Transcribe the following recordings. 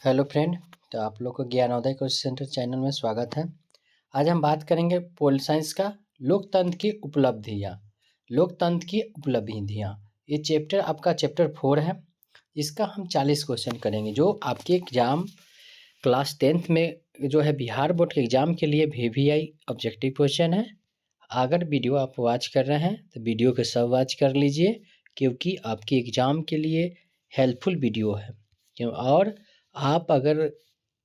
Hello friend. तो आप लोग को ज्ञानोदय कोचिंग सेंटर चैनल में स्वागत है। आज हम बात करेंगे पोल साइंस का लोकतंत्र की उपलब्धियाँ। लोकतंत्र की उपलब्धियाँ ये चैप्टर आपका चैप्टर 4 है। इसका हम 40 क्वेश्चन करेंगे जो आपके एग्जाम क्लास 10th में जो है बिहार बोर्ड के एग्जाम के लिए VVI ऑब्जेक्टिव क्वेश्चन है। अगर वीडियो आप वॉच कर रहे हैं तो वीडियो के सब वॉच कर लीजिए, क्योंकि आपके एग्ज़ाम के लिए हेल्पफुल वीडियो है। क्यों और आप अगर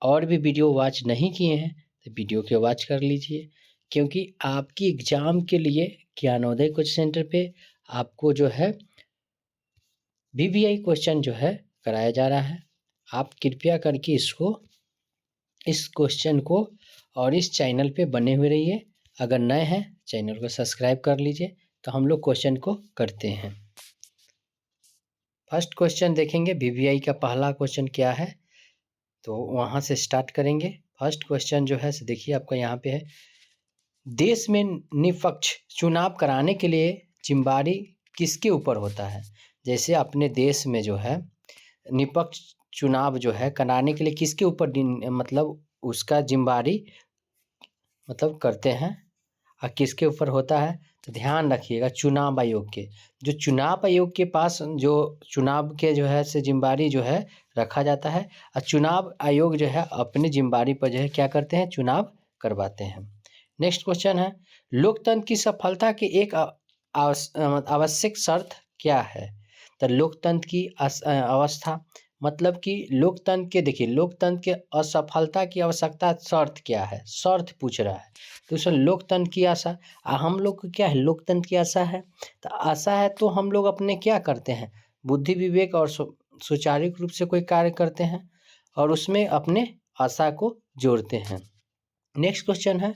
और भी वीडियो वॉच नहीं किए हैं तो वीडियो के वॉच कर लीजिए, क्योंकि आपकी एग्ज़ाम के लिए ज्ञानोदय कोचिंग सेंटर पे आपको जो है VVI क्वेश्चन जो है कराया जा रहा है। आप कृपया करके इस क्वेश्चन को और इस चैनल पे बने हुए रहिए। अगर नए हैं चैनल को सब्सक्राइब कर लीजिए। तो हम लोग क्वेश्चन को करते हैं। फर्स्ट क्वेश्चन देखेंगे VVI का पहला क्वेश्चन क्या है, तो वहाँ से स्टार्ट करेंगे। फर्स्ट क्वेश्चन जो है देखिए आपका यहाँ पे है, देश में निष्पक्ष चुनाव कराने के लिए जिम्मेदारी किसके ऊपर होता है। जैसे अपने देश में जो है निष्पक्ष चुनाव जो है कराने के लिए किसके ऊपर मतलब उसका जिम्मेदारी मतलब करते हैं और किसके ऊपर होता है, तो ध्यान रखिएगा चुनाव आयोग के। जो चुनाव आयोग के पास जो चुनाव के जो है से जिम्मेदारी जो है रखा जाता है, और चुनाव आयोग जो है अपनी जिम्मेदारी पर जो है क्या करते हैं, चुनाव करवाते हैं। नेक्स्ट क्वेश्चन है, लोकतंत्र की सफलता की एक आवश्यक शर्त क्या है। तो लोकतंत्र की अवस्था मतलब कि लोकतंत्र के देखिए लोकतंत्र के असफलता की आवश्यकता शर्त क्या है, शर्त पूछ रहा है। तो उसमें लोकतंत्र की आशा, हम लोग को क्या है, लोकतंत्र की आशा है। तो आशा है तो हम लोग अपने क्या करते हैं, बुद्धि विवेक और सुचारू रूप से कोई कार्य करते हैं और उसमें अपने आशा को जोड़ते हैं। नेक्स्ट क्वेश्चन है,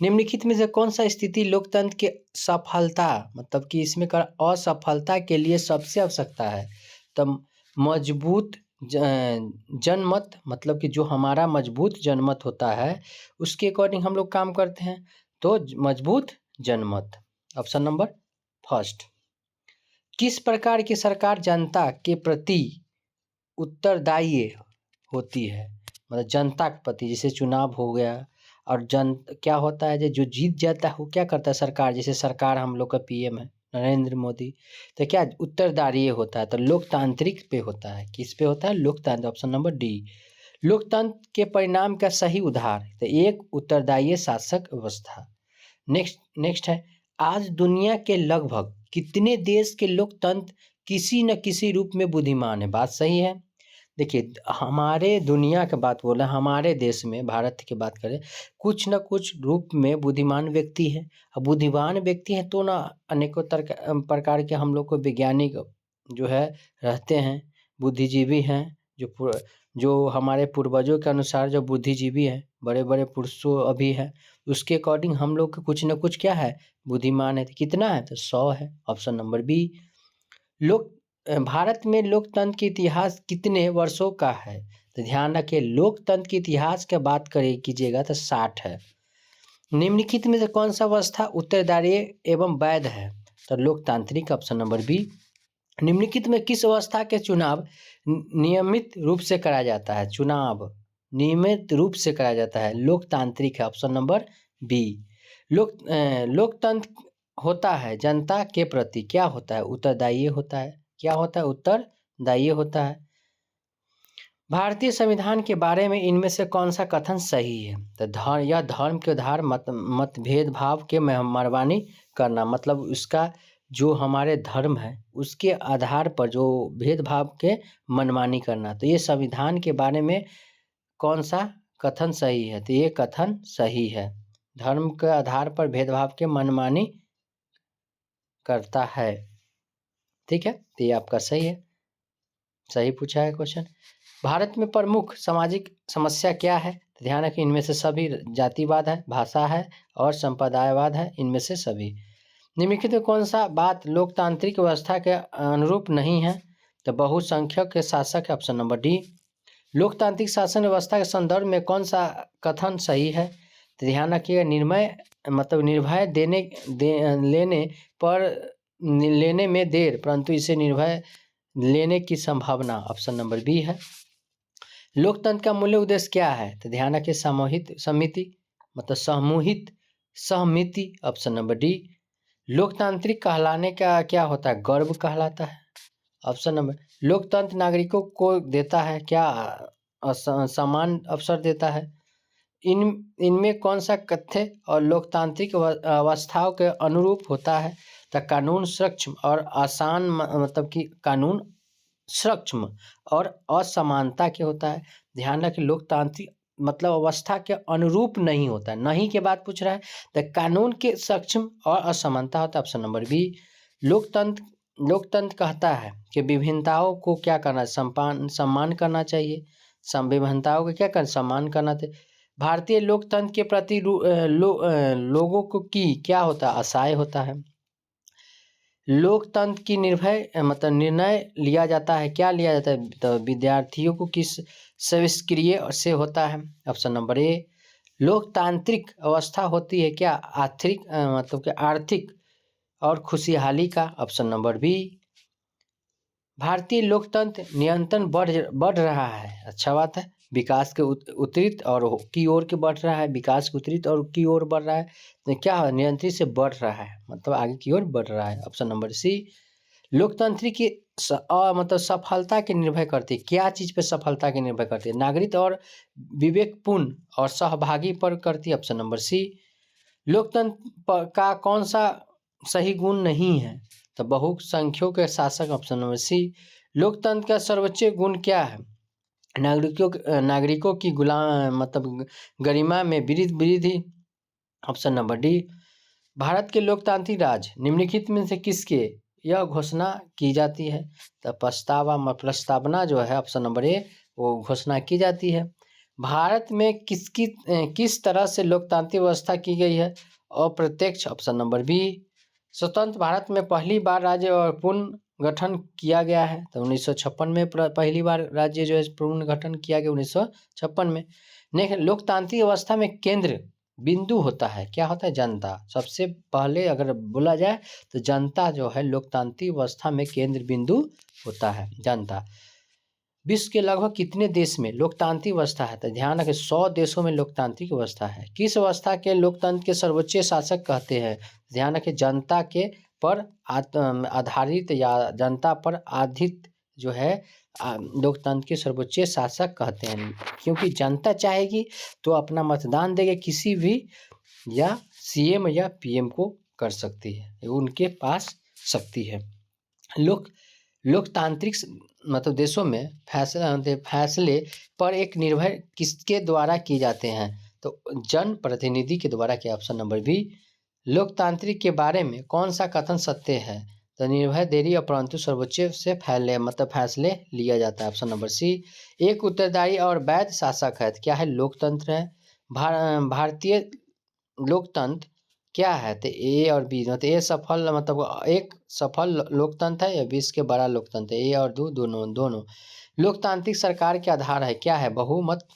निम्नलिखित में से कौन सा स्थिति लोकतंत्र के सफलता मतलब कि इसमें कर असफलता के लिए सबसे आवश्यकता है। तो मजबूत जनमत मतलब कि जो हमारा मजबूत जनमत होता है उसके अकॉर्डिंग हम लोग काम करते हैं। तो मजबूत जनमत ऑप्शन नंबर फर्स्ट। किस प्रकार की सरकार जनता के प्रति उत्तरदायी होती है, मतलब जनता के प्रति, जैसे चुनाव हो गया और क्या होता है जो जीत जाता है वो क्या करता है सरकार, जैसे सरकार हम लोग का PM है नरेंद्र मोदी, तो क्या उत्तरदायी होता है, तो लोकतांत्रिक पे होता है। किस पे होता है, लोकतंत्र ऑप्शन नंबर डी। लोकतंत्र के परिणाम का सही उदाहरण, तो एक उत्तरदायी शासक व्यवस्था। नेक्स्ट है, आज दुनिया के लगभग कितने देश के लोकतंत्र किसी न किसी रूप में बुद्धिमान है। बात सही है। देखिए हमारे दुनिया की बात बोला, हमारे देश में भारत की बात करें, कुछ न कुछ रूप में बुद्धिमान व्यक्ति है। अब बुद्धिमान व्यक्ति हैं तो ना अनेकों प्रकार के हम लोग को वैज्ञानिक जो है रहते हैं, बुद्धिजीवी हैं, जो हमारे पूर्वजों के अनुसार जो बुद्धिजीवी हैं, बड़े बड़े पुरुषों अभी हैं, उसके अकॉर्डिंग हम लोग के कुछ न कुछ क्या है, बुद्धिमान है। तो कितना है, तो 100 है, ऑप्शन नंबर बी। भारत में लोकतंत्र के इतिहास कितने वर्षों का है, तो ध्यान रखिए लोकतंत्र के इतिहास की बात कीजिएगा तो 60 है। निम्नलिखित में से कौन सा व्यवस्था उत्तरदायी एवं वैध है, तो लोकतांत्रिक ऑप्शन नंबर बी। निम्नलिखित में किस अवस्था के चुनाव नियमित रूप से कराया जाता है, चुनाव नियमित रूप से कराया जाता है, लोकतांत्रिक है, ऑप्शन नंबर बी। लोकतंत्र होता है जनता के प्रति क्या होता है, उत्तरदायी होता है। क्या होता है, उत्तरदायी होता है। भारतीय संविधान के बारे में इनमें से कौन सा कथन सही है, तो यह धर्म के आधार मतभेद भाव के मनमानी करना, मतलब उसका जो हमारे धर्म है उसके आधार पर जो भेदभाव के मनमानी करना। तो ये संविधान के बारे में कौन सा कथन सही है, तो ये कथन सही है, धर्म के आधार पर भेदभाव के मनमानी करता है। ठीक है, तो ये आपका सही है, सही पूछा है क्वेश्चन। भारत में प्रमुख सामाजिक समस्या क्या है, तो ध्यान रखिए इनमें से सभी जातिवाद है, भाषा है और संप्रदायवाद है, इनमें से सभी। निम्नलिखित में कौन सा बात लोकतांत्रिक व्यवस्था के अनुरूप नहीं है, तो बहुसंख्यक के शासक है, ऑप्शन नंबर डी। लोकतांत्रिक शासन व्यवस्था के संदर्भ में कौन सा कथन सही है, तो ध्यान रखिएगा निर्भय लेने में देर परंतु इसे निर्भय लेने की संभावना, ऑप्शन नंबर बी है। लोकतंत्र का मूल्य उद्देश्य क्या है? तो ध्यान रखिए सामूहिक समिति मतलब सामूहिक सहमति, ऑप्शन नंबर डी। लोकतांत्रिक कहलाने का क्या होता है? गर्व कहलाता है, ऑप्शन नंबर। लोकतंत्र नागरिकों को देता है क्या? समान अवसर देता है। इनमें कौन सा कथ्य और लोकतांत्रिक अवस्थाओं के अनुरूप होता है? तो कानून सक्षम और आसान मतलब कि कानून सक्षम और असमानता के होता है। ध्यान रखें लोकतांत्रिक मतलब अवस्था के अनुरूप नहीं होता है, नहीं के बाद पूछ रहा है तो कानून के सक्षम और असमानता होता है, ऑप्शन नंबर बी। लोकतंत्र कहता है कि विभिन्नताओं को क्या करना, सम्मान करना चाहिए। विभिन्नताओं को क्या करना, सम्मान करना चाहिए। भारतीय लोकतंत्र के प्रति लोगों को की क्या होता है? आशय होता है। लोकतंत्र की निर्णय लिया जाता है, क्या लिया जाता है? तो विद्यार्थियों को किस सविष्क्रिय से होता है, ऑप्शन नंबर ए। लोकतांत्रिक अवस्था होती है क्या? मतलब कि आर्थिक और खुशहाली का, ऑप्शन नंबर बी। भारतीय लोकतंत्र नियंत्रण बढ़ रहा है, अच्छा बात है। विकास के उत्तरित और की ओर के बढ़ रहा है, विकास के उत्तरित और की ओर बढ़ रहा है, तो क्या है? नियंत्रित से बढ़ रहा है, मतलब आगे की ओर बढ़ रहा है, ऑप्शन नंबर सी। लोकतंत्र की मतलब सफलता के निर्भर करती है, क्या चीज पे सफलता के निर्भर करती है? नागरिक और विवेकपूर्ण और सहभागी पर करती है, ऑप्शन नंबर सी। लोकतंत्र का कौन सा सही गुण नहीं है? तो बहुसंख्यों के शासक, ऑप्शन नंबर सी। लोकतंत्र का सर्वोच्च गुण क्या है? नागरिकों की गुलाम मतलब गरिमा में वृद्धि, ऑप्शन नंबर डी। भारत के लोकतांत्रिक राज निम्नलिखित में से किसके यह घोषणा की जाती है? तो प्रस्तावना जो है, ऑप्शन नंबर ए, वो घोषणा की जाती है। भारत में किस तरह से लोकतांत्रिक व्यवस्था की गई है? अप्रत्यक्ष, ऑप्शन नंबर बी। स्वतंत्र भारत में पहली बार राज्य और पुनर्गठन किया गया है, तो 1956 में पहली बार राज्य जो है पुनर्गठन किया गया 1956 में। नेक्स्ट, लोकतांत्रिक व्यवस्था में केंद्र बिंदु होता है, क्या होता है? जनता। सबसे पहले अगर बोला जाए तो जनता जो है लोकतांत्रिक व्यवस्था में केंद्र बिंदु होता है, जनता। विश्व के लगभग कितने देश में लोकतांत्रिक व्यवस्था है? तो ध्यान रखें 100 देशों में लोकतांत्रिक व्यवस्था है। किस व्यवस्था के लोकतंत्र के सर्वोच्च शासक कहते हैं? ध्यान रखें जनता के पर आधारित या जनता पर आधारित जो है लोकतंत्र के सर्वोच्च शासक कहते हैं, क्योंकि जनता चाहेगी तो अपना मतदान देके किसी भी या सीएम या पीएम को कर सकती है, उनके पास शक्ति है। लोकतांत्रिक मतलब देशों में फैसले पर एक निर्भर किसके द्वारा किए जाते हैं? तो जन प्रतिनिधि के द्वारा किया, ऑप्शन नंबर बी। लोकतांत्रिक के बारे में कौन सा कथन सत्य है? तो निर्भय देरी अपरंतु सर्वोच्च से फैसले लिया जाता है, ऑप्शन नंबर सी। एक उत्तरदायी और वैध शासक है, तो क्या है? लोकतंत्र है। भारतीय लोकतंत्र क्या है? तो ए और बी, मतलब ए सफल मतलब एक सफल लोकतंत्र है या विश्व के बड़ा लोकतंत्र है? ए और दोनों। लोकतांत्रिक सरकार के आधार है, क्या है? बहुमत।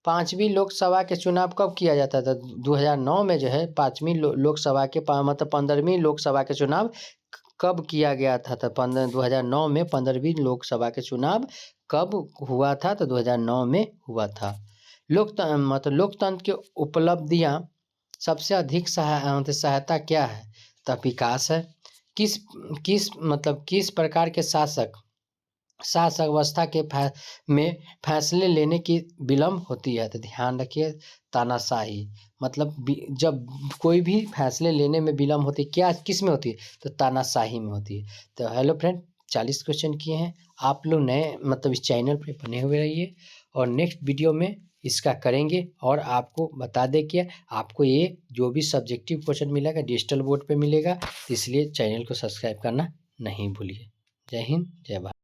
पांचवी लोकसभा के चुनाव कब किया जाता था? 2009 में जो है पांचवी लोकसभा के मतलब 15वीं लोकसभा के चुनाव कब किया गया था? तो 2009 में 15वीं लोकसभा के चुनाव कब हुआ था? तो 2009 में हुआ था। लोकतंत्र की उपलब्धियां सबसे अधिक सहायता क्या है? तो विकास है। किस प्रकार के शासक अवस्था के में फैसले लेने की विलम्ब होती है? तो ध्यान रखिए तानाशाही, मतलब जब कोई भी फैसले लेने में विलम्ब होती है, क्या किस में होती है? तो तानाशाही में होती है। तो हेलो फ्रेंड, 40 क्वेश्चन किए हैं। आप लोग नए मतलब इस चैनल पे बने हुए रहिए और नेक्स्ट वीडियो में इसका करेंगे और आपको बता दें कि आपको ये जो भी सब्जेक्टिव क्वेश्चन मिलेगा डिजिटल बोर्ड पे मिलेगा, इसलिए चैनल को सब्सक्राइब करना नहीं भूलिए। जय हिंद, जय भारत।